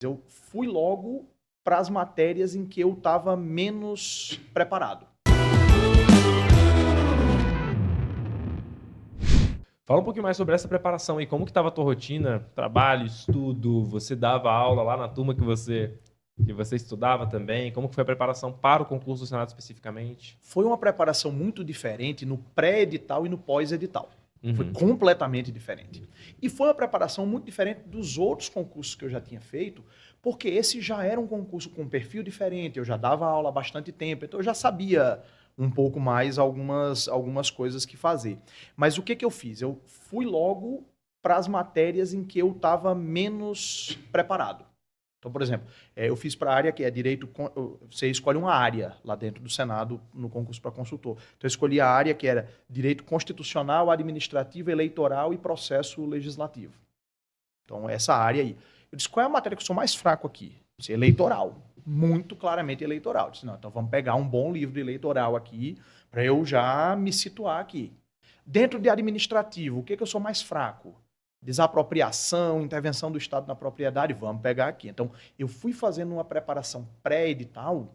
Eu fui logo para as matérias em que eu estava menos preparado. Fala um pouquinho mais sobre essa preparação aí. Como que estava a tua rotina? Trabalho, estudo, você dava aula lá na turma que você estudava também? Como que foi a preparação para o concurso do Senado especificamente? Foi uma preparação muito diferente no pré-edital e no pós-edital. Foi completamente diferente. E foi uma preparação muito diferente dos outros concursos que eu já tinha feito, porque esse já era um concurso com um perfil diferente, eu já dava aula há bastante tempo, então eu já sabia um pouco mais algumas coisas que fazer. Mas o que eu fiz? Eu fui logo para as matérias em que eu estava menos preparado. Então, por exemplo, eu fiz para a área que é direito... Você escolhe uma área lá dentro do Senado no concurso para consultor. Então, eu escolhi a área que era direito constitucional, administrativo, eleitoral e processo legislativo. Então, essa área aí. Eu disse, qual é a matéria que eu sou mais fraco aqui? Eu disse, eleitoral. Muito claramente eleitoral. Eu disse, não, então vamos pegar um bom livro de eleitoral aqui para eu já me situar aqui. Dentro de administrativo, o que eu sou mais fraco? Desapropriação, intervenção do Estado na propriedade, vamos pegar aqui. Então, eu fui fazendo uma preparação pré-edital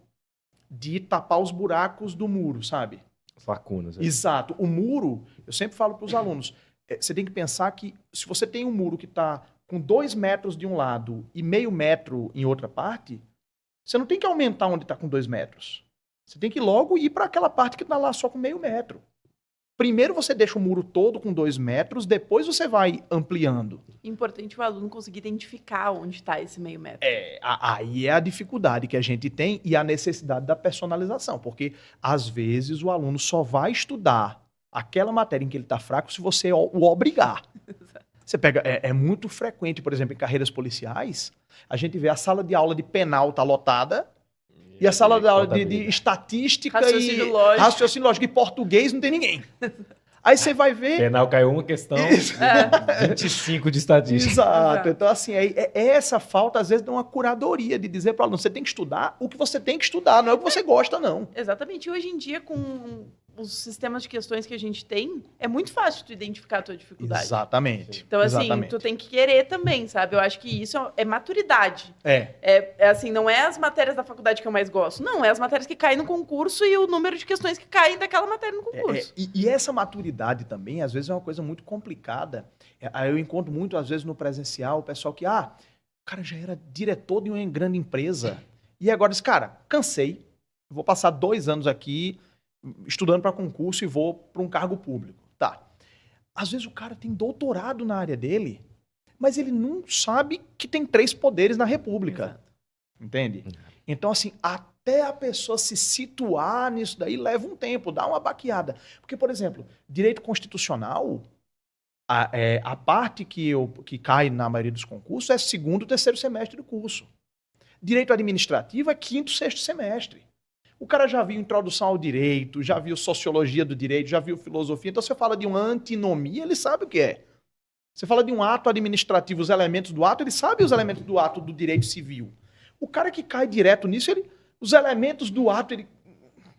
de tapar os buracos do muro, sabe? As lacunas. Exato. O muro, eu sempre falo para os alunos, você tem que pensar que se você tem um muro que está com 2 metros de um lado e meio metro em outra parte, você não tem que aumentar onde está com 2 metros. Você tem que logo ir para aquela parte que está lá só com meio metro. Primeiro você deixa o muro todo com 2 metros, depois você vai ampliando. Importante o aluno conseguir identificar onde está esse meio metro. Aí é a dificuldade que a gente tem e a necessidade da personalização, porque às vezes o aluno só vai estudar aquela matéria em que ele está fraco se você o obrigar. Você pega, é muito frequente, por exemplo, em carreiras policiais, a gente vê a sala de aula de penal tá lotada, e a sala de aula de estatística raciocínio e lógico. raciocínio lógico e português não tem ninguém. Aí você vai ver... Penal caiu uma questão, 25 de estatística. Exato. Então, assim, essa falta, às vezes, de uma curadoria, de dizer para o aluno, você tem que estudar o que você tem que estudar, não é o que você gosta, não. Exatamente. E hoje em dia, com os sistemas de questões que a gente tem, é muito fácil tu identificar a tua dificuldade. Exatamente. Então, assim, Exatamente. tu tem que querer também, sabe? Eu acho que isso é maturidade. Assim, não é as matérias da faculdade que eu mais gosto. Não, é as matérias que caem no concurso e o número de questões que caem daquela matéria no concurso. E essa maturidade também, às vezes, é uma coisa muito complicada. Eu encontro muito, às vezes, no presencial, o pessoal que, o cara já era diretor de uma grande empresa. E agora diz, cara, cansei, vou passar 2 anos aqui estudando para concurso e vou para um cargo público. Tá. Às vezes o cara tem doutorado na área dele, mas ele não sabe que tem 3 poderes na República. Exato. Entende? Então, assim, até a pessoa se situar nisso daí leva um tempo, dá uma baqueada. Porque, por exemplo, direito constitucional, a parte que cai na maioria dos concursos é 2º, 3º semestre do curso. Direito administrativo é 5º, 6º semestre. O cara já viu introdução ao direito, já viu sociologia do direito, já viu filosofia. Então, você fala de uma antinomia, ele sabe o que é. Você fala de um ato administrativo, os elementos do ato, ele sabe os elementos do ato do direito civil. O cara que cai direto nisso, os elementos do ato,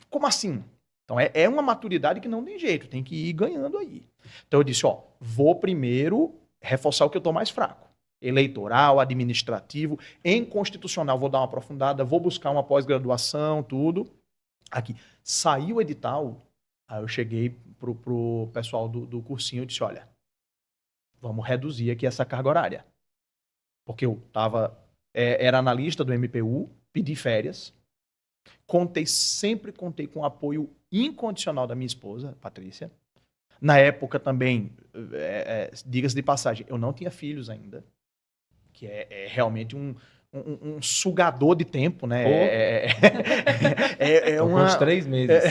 como assim? Então, é uma maturidade que não tem jeito, tem que ir ganhando aí. Então, eu disse, vou primeiro reforçar o que eu estou mais fraco. Eleitoral, administrativo, em constitucional vou dar uma aprofundada, vou buscar uma pós-graduação, tudo. Aqui, saiu o edital, aí eu cheguei pro pessoal do cursinho e disse, olha, vamos reduzir aqui essa carga horária. Porque eu era analista do MPU, pedi férias, sempre contei com o apoio incondicional da minha esposa, Patrícia. Na época também, diga-se de passagem, eu não tinha filhos ainda, que é realmente um sugador de tempo, né? Uns 3 meses.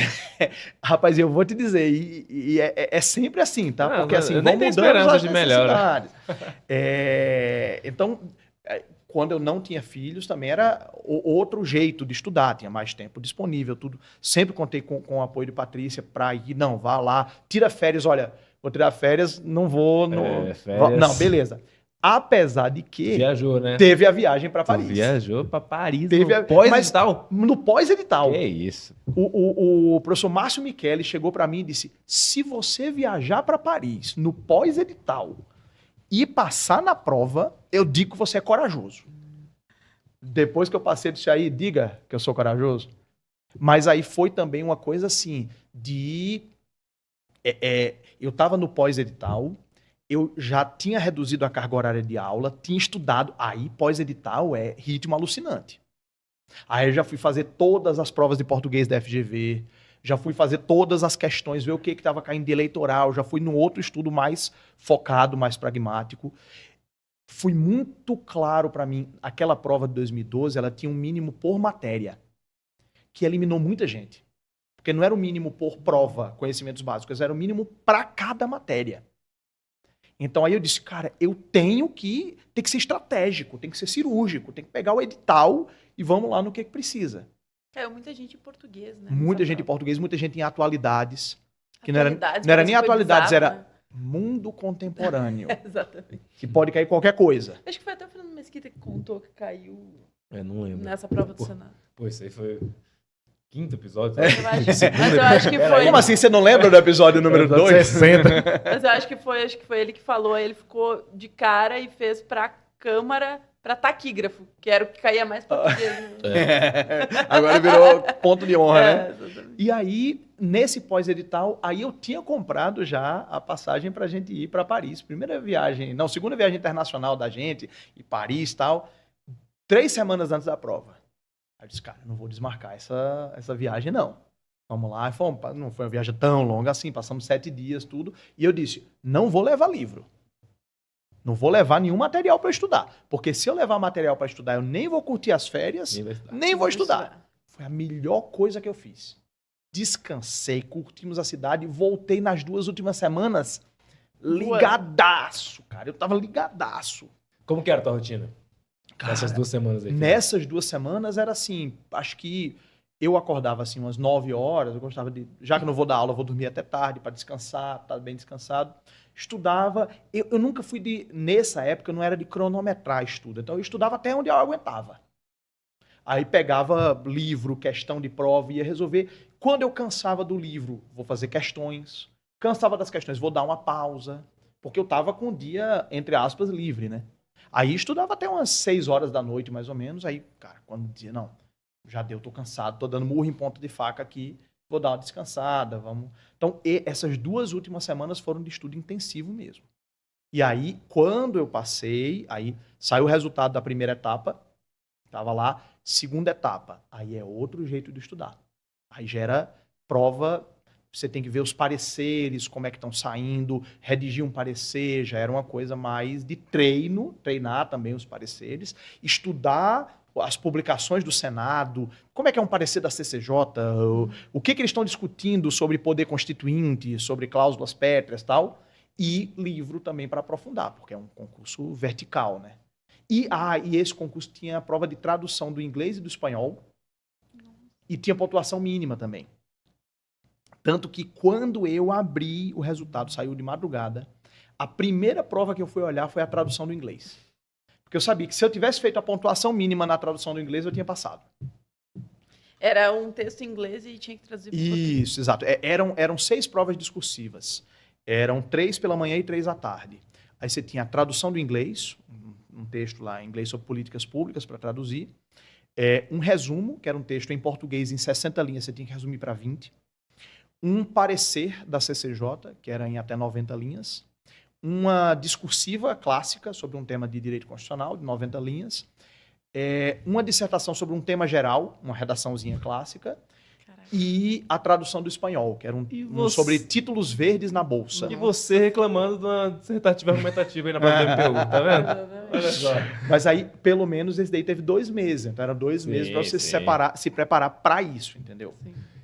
Rapaz, eu vou te dizer, e é sempre assim, tá? Não, porque assim, eu vão nem tenho mudando esperança as de melhora. necessidades. Então, quando eu não tinha filhos, também era outro jeito de estudar, tinha mais tempo disponível, tudo. Sempre contei com o apoio de Patrícia para ir, não, vá lá, tira férias, olha, vou tirar férias, não vou... Férias. Não, beleza. Apesar de que viajou, né? teve a viagem para Paris. Viajou para Paris no pós-edital? No pós-edital. Que isso. O professor Márcio Michele chegou para mim e disse, se você viajar para Paris no pós-edital e passar na prova, eu digo que você é corajoso. Depois que eu passei disso aí, diga que eu sou corajoso. Mas aí foi também uma coisa assim, eu estava no pós-edital, eu já tinha reduzido a carga horária de aula, tinha estudado, aí pós-edital é ritmo alucinante. Aí eu já fui fazer todas as provas de português da FGV, já fui fazer todas as questões, ver o que estava caindo de eleitoral, já fui num outro estudo mais focado, mais pragmático. Foi muito claro para mim, aquela prova de 2012, ela tinha um mínimo por matéria, que eliminou muita gente. Porque não era o mínimo por prova, conhecimentos básicos, era o mínimo para cada matéria. Então aí eu disse, cara, eu tenho que ser estratégico, tem que ser cirúrgico, tem que pegar o edital e vamos lá no que precisa. Muita gente em português, né? Muita gente em português, muita gente em atualidades. Que não era nem atualidades, bizarro, era mundo contemporâneo. Exatamente. Que pode cair qualquer coisa. Acho que foi até o Fernando Mesquita que contou que caiu não lembro. Nessa prova do Senado. Pô, isso aí foi... 5º episódio? Mas eu acho que foi... Como assim, você não lembra do episódio número 2? 60. Mas eu acho que foi ele que falou, aí ele ficou de cara e fez pra câmara, pra taquígrafo, que era o que caía mais português. Agora virou ponto de honra, né? Exatamente. E aí, nesse pós-edital, aí eu tinha comprado já a passagem pra gente ir pra Paris. Segunda viagem internacional da gente, e Paris e tal, 3 semanas antes da prova. Aí eu disse, cara, não vou desmarcar essa viagem, não. Vamos lá. Não foi uma viagem tão longa assim, passamos 7 dias, tudo. E eu disse, não vou levar livro. Não vou levar nenhum material para estudar. Porque se eu levar material para estudar, eu nem vou curtir as férias, nem vou estudar. Foi a melhor coisa que eu fiz. Descansei, curtimos a cidade, voltei nas 2 últimas semanas ligadaço, cara. Eu tava ligadaço. Como que era a tua rotina? Cara, nessas 2 semanas aí? Nessas 2 semanas era assim, acho que eu acordava assim umas 9 horas, eu gostava de, já que não vou dar aula, eu vou dormir até tarde para descansar, estar bem descansado. Estudava, eu nunca fui nessa época eu não era de cronometrar estudo, então eu estudava até onde eu aguentava. Aí pegava livro, questão de prova, ia resolver. Quando eu cansava do livro, vou fazer questões. Cansava das questões, vou dar uma pausa, porque eu estava com o dia, entre aspas, livre, né? Aí estudava até umas 6 horas da noite, mais ou menos. Aí, cara, quando dizia, não, já deu, tô cansado, tô dando murro em ponta de faca aqui, vou dar uma descansada, vamos... Então, essas 2 últimas semanas foram de estudo intensivo mesmo. E aí, quando eu passei, aí saiu o resultado da primeira etapa, tava lá, segunda etapa, aí é outro jeito de estudar. Aí gera prova, você tem que ver os pareceres, como é que estão saindo, redigir um parecer, já era uma coisa mais de treinar também os pareceres, estudar as publicações do Senado, como é que é um parecer da CCJ, o que eles estão discutindo sobre poder constituinte, sobre cláusulas pétreas e tal, e livro também para aprofundar, porque é um concurso vertical, né? E esse concurso tinha a prova de tradução do inglês e do espanhol, e tinha pontuação mínima também. Tanto que quando eu abri, o resultado saiu de madrugada, a primeira prova que eu fui olhar foi a tradução do inglês. Porque eu sabia que se eu tivesse feito a pontuação mínima na tradução do inglês, eu tinha passado. Era um texto em inglês e tinha que traduzir para português. Isso, exato. Eram 6 provas discursivas. Eram 3 pela manhã e 3 à tarde. Aí você tinha a tradução do inglês, um texto lá em inglês sobre políticas públicas para traduzir. Um resumo, que era um texto em português em 60 linhas, você tinha que resumir para 20. Um parecer da CCJ, que era em até 90 linhas. Uma discursiva clássica sobre um tema de direito constitucional, de 90 linhas. Uma dissertação sobre um tema geral, uma redaçãozinha clássica. Caraca. E a tradução do espanhol, que era sobre títulos verdes na Bolsa. E você reclamando de uma dissertativa argumentativa aí na prova do MPU, tá vendo? Olha só. Mas aí, pelo menos, esse daí teve 2 meses. Então, eram 2 meses para você se preparar para isso, entendeu? Sim.